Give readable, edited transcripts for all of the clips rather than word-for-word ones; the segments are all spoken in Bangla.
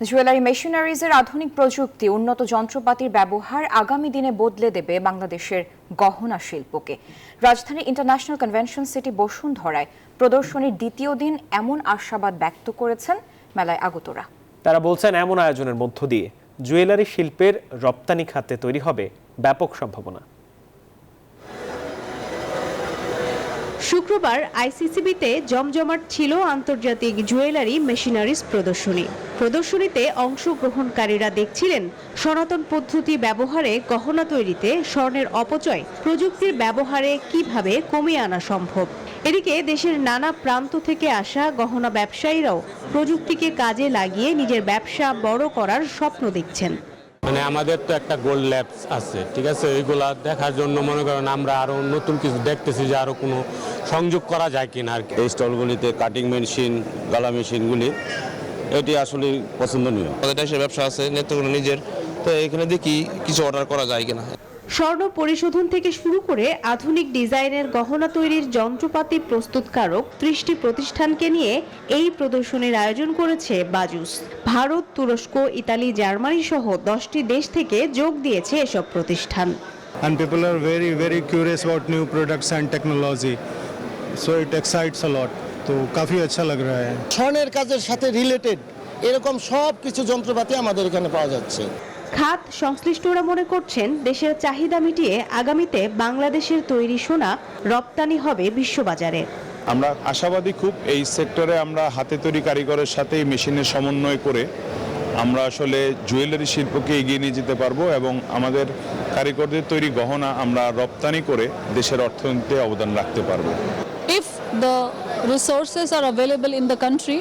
জুয়েলারি মেশিনারিজের আধুনিক প্রযুক্তি উন্নত যন্ত্রপাতির ব্যবহার আগামী দিনে বদলে দেবে বাংলাদেশের গহনা শিল্পকে। রাজধানীর ইন্টারন্যাশনাল কনভেনশন সিটি বসুন্ধরায় প্রদর্শনীর দ্বিতীয় দিন এমন আশাবাদ ব্যক্ত করেছেন মেলায় আগতরা। তারা বলছেন এমন আয়োজনের মধ্য দিয়ে জুয়েলারি শিল্পের রপ্তানি খাতে তৈরি হবে ব্যাপক সম্ভাবনা। শুক্রবার আইসিসিবিতে জমজমাট ছিল আন্তর্জাতিক জুয়েলারি মেশিনারিজ প্রদর্শনীতে অংশগ্রহণকারীরা দেখছিলেন সনাতন পদ্ধতি ব্যবহারে গহনা তৈরিতে স্বর্ণের অপচয় প্রযুক্তির ব্যবহারে কিভাবে কমিয়ে আনা সম্ভব। এদিকে দেশের নানা প্রান্ত থেকে আসা গহনা ব্যবসায়ীরাও প্রযুক্তিকে কাজে লাগিয়ে নিজের ব্যবসা বড় করার স্বপ্ন দেখছেন। মানে আমাদের তো একটা গোল্ড ল্যাবস আছে, ঠিক আছে, এইগুলা দেখার জন্য মনে করেন আমরা আরো নতুন কিছু দেখতেছি যে আরো কোনো সংযোগ করা যায় কিনা আর কি। এই স্টলগুলিতে কাটিং মেশিন, গালা মেশিনগুলি এটি আসলে পছন্দনীয়। আমাদের দেশের ব্যবসা আছে নেতৃত্ব নিজের, তো এখানে দেখি কিছু অর্ডার করা যায় কিনা। স্বর্ণ পরিশোধন থেকে শুরু করে আধুনিক ডিজাইনের গহনা তৈরির যন্ত্রপাতি প্রস্তুতকারক 30টি প্রতিষ্ঠানকে নিয়ে এই প্রদর্শনীর আয়োজন করেছে বাজুস। ভারত, তুরস্ক, ইতালি, জার্মানি সহ 10টি দেশ থেকে যোগ দিয়েছে এসব প্রতিষ্ঠান। And people are very curious about new products and technology, so it excites a lot. तो काफी अच्छा लग रहा है। স্বর্ণের কাজের সাথে রিলেটেড এরকম সব কিছু যন্ত্রপাতি আমাদের এখানে পাওয়া যাচ্ছে। খাত সংশ্লিষ্টরা মনে করছেন দেশের চাহিদা মিটিয়ে আগামীতে বাংলাদেশের তৈরি সোনা রপ্তানি হবে বিশ্ববাজারে। আমরা আশাবাদী খুব এই সেক্টরে আমরা হাতে তৈরি কারিগরের সাথে মেশিনের সমন্বয় করে আমরা আসলে জুয়েলারি শিল্পকে এগিয়ে নিয়ে যেতে পারবো এবং আমাদের কারিগরদের তৈরি গহনা আমরা রপ্তানি করে দেশের অর্থনীতিতে অবদান রাখতে পারবো। If the resources are available in the country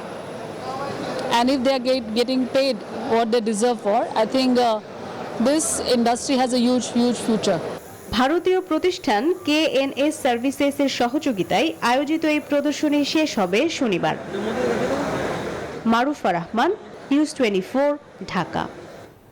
and if they are getting paid what they deserve for, I think this industry has a huge future. ভারতীয় প্রতিষ্ঠান KNS সার্ভিসেস এর সহযোগিতায় আয়োজিত এই প্রদর্শনী শেষ হবে শনিবার। মারুফা রহমান, নিউজ 24, ঢাকা।